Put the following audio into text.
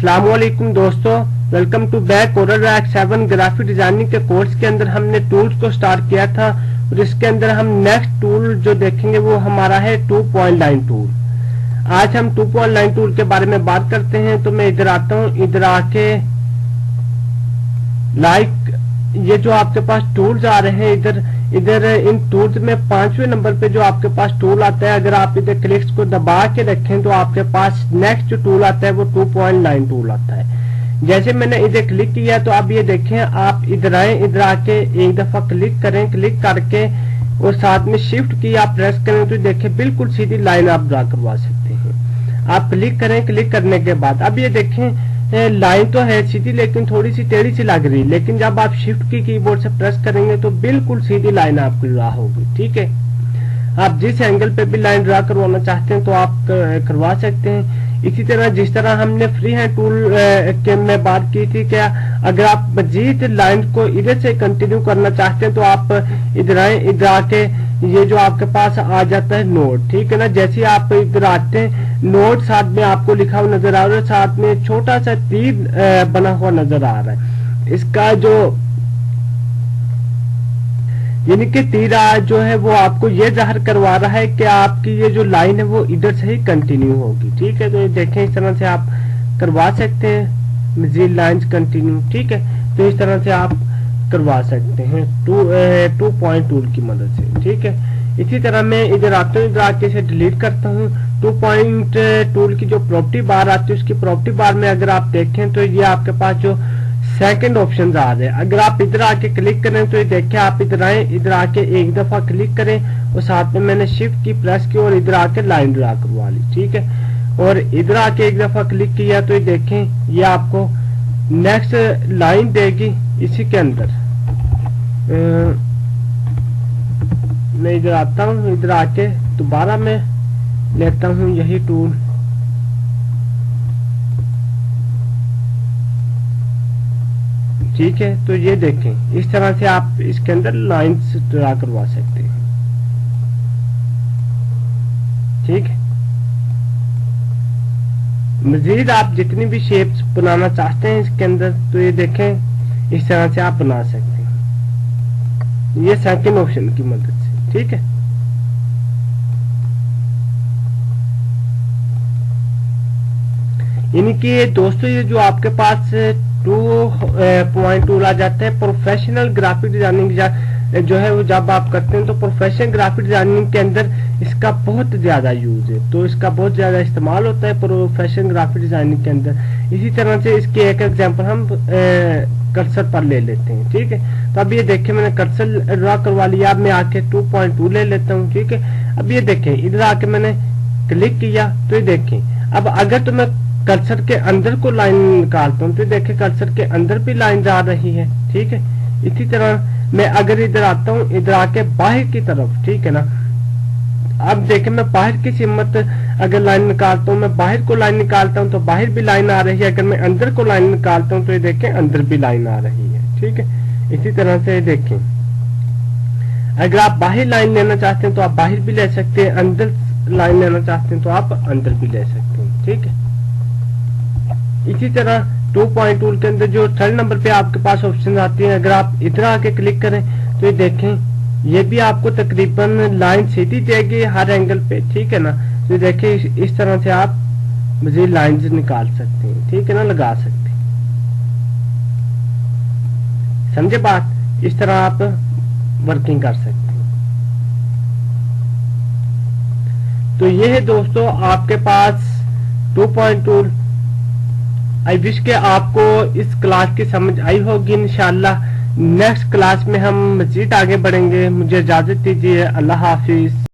अस्सलाम वालेकुम दोस्तों, वेलकम टू बैक कोरल रैक 7 ग्राफिक डिजाइनिंग के कोर्स के अंदर हमने टूल्स को स्टार्ट किया था और इसके अंदर हम नेक्स्ट टूल जो देखेंगे वो हमारा है 2.9 टूल। आज हम 2.9 टूल के बारे में बात करते हैं। तो मैं इधर आता हूँ, इधर आके ये जो आपके पास टूल्स आ रहे हैं इधर इन टूल्स में 5वें नंबर पे जो आपके पास टूल आता है, अगर आप इधर क्लिक्स को दबा के रखें तो आपके पास नेक्स्ट जो टूल आता है वो 2.9 टूल आता है। जैसे मैंने इधर क्लिक किया तो आप ये देखें, आप इधर आए, इधर आके एक दफा क्लिक करें, क्लिक करके और साथ में शिफ्ट की आप प्रेस करें तो देखें बिल्कुल सीधी लाइन आप ड्रा करवा सकते हैं। आप क्लिक करें, क्लिक करने के बाद अब ये देखें लाइन तो है सीधी लेकिन थोड़ी सी टेढ़ी सी लग रही, लेकिन जब आप शिफ्ट की कीबोर्ड से प्रेस करेंगे तो बिल्कुल सीधी लाइन आपकी ड्रा होगी। ठीक है, आप जिस एंगल पे भी लाइन ड्रा करवाना चाहते हैं तो आप करवा सकते हैं। इसी तरह जिस तरह हमने फ्री हैंड टूल के में बात की थी, क्या अगर आप मजीद लाइन को इधर से कंटिन्यू करना चाहते हैं तो आप इधर आए, इधर आके ये जो आपके पास आ जाता है नोट, ठीक है ना। जैसे आप इधर आते हैं नोट साथ में आपको लिखा हुआ नजर आ रहा है, साथ में छोटा सा तीर बना हुआ नजर आ रहा है। इसका जो यानी कि तीर जो है वो आपको ये जाहिर करवा रहा है कि आपकी ये जो लाइन है वो इधर से ही कंटिन्यू होगी। ठीक है, तो ये देखें इस तरह से आप करवा सकते हैं मजीद लाइंस कंटिन्यू। ठीक है, तो इस तरह से आप करवा सकते हैं 2 टूल की मदद से। ठीक है, इसी तरह मैं इधर आता हूँ, इधर आके इसे डिलीट करता हूँ। 2 टूल की जो प्रॉपर्टी बार आती है उसकी प्रॉपर्टी बार में अगर आप देखें तो ये आपके पास जो सेकंड ऑप्शन आ रहे हैं, अगर आप इधर आके क्लिक करें तो ये देखें, आप इधर आए, इधर आके एक दफा क्लिक करें और साथ में मैंने शिफ्ट की प्रेस की और इधर आके लाइन ड्रा करवा ली। ठीक है, और इधर आके एक दफा क्लिक किया तो ये देखें ये आपको नेक्स्ट लाइन देगी इसी के अंदर। मैं इधर आता हूँ, इधर आके दोबारा मैं लेता हूँ यही टूल। ठीक है, तो ये देखें इस तरह से आप इसके अंदर लाइंस ड्रा करवा सकते हैं। ठीक है, मजीद आप जितनी भी शेप्स बनाना चाहते हैं इसके अंदर तो ये देखें इस तरह से आप बना सकते हैं, ये सेकंड ऑप्शन की मदद से। ठीक है, यानी कि दोस्तों ये जो आपके पास 2 टूल आ जाता है प्रोफेशनल ग्राफिक डिजाइनिंग जो है वो जब आप करते हैं तो प्रोफेशनल ग्राफिक डिजाइनिंग के अंदर इसका बहुत ज्यादा यूज है, तो इसका बहुत ज्यादा इस्तेमाल होता है प्रोफेशनल ग्राफिक डिजाइनिंग के अंदर। इसी तरह से इसके एक एग्जांपल हम कर्सर पर ले लेते हैं। ठीक है, तो अब ये देखें मैंने कर्सर ड्रा करवा लिया। अब मैं आके 2 ले लेता हूँ। ठीक है, अब ये देखें इधर आके मैंने क्लिक किया तो ये देखें, अब अगर तो मैं कर्सर के अंदर को लाइन निकालता हूँ तो देखें कर्सर के अंदर भी लाइन जा रही है। ठीक है, इसी तरह मैं अगर इधर आता हूँ, इधर आके बाहर की तरफ, ठीक है ना, अब देखें मैं बाहर की सिमत अगर लाइन निकालता हूँ, मैं बाहर को लाइन निकालता हूँ तो बाहर भी लाइन आ रही है, अगर मैं अंदर को लाइन निकालता हूँ तो ये देखें अंदर भी लाइन आ रही है। ठीक है, इसी तरह से देखें अगर आप बाहर लाइन लेना चाहते हैं तो आप बाहर भी ले सकते हैं, अंदर लाइन लेना चाहते हैं तो आप अंदर भी ले सकते हैं। ठीक है, इसी तरह 2 टूल के अंदर जो 3rd नंबर पे आपके पास ऑप्शन आती है, अगर आप इधर आके क्लिक करें तो ये देखें ये भी आपको तकरीबन लाइन सीधी देगी हर एंगल पे। ठीक है ना, तो देखें इस तरह से आप मजीद लाइंस निकाल सकते हैं। ठीक है ना, लगा सकते हैं। समझे बात, इस तरह आप वर्किंग कर सकते हैं। तो ये है दोस्तों आपके पास 2 टूल। आई विश के आपको इस क्लास की समझ आई होगी। इंशाल्लाह नेक्स्ट क्लास में हम मजीद आगे बढ़ेंगे। मुझे इजाजत दीजिए, अल्लाह हाफिज।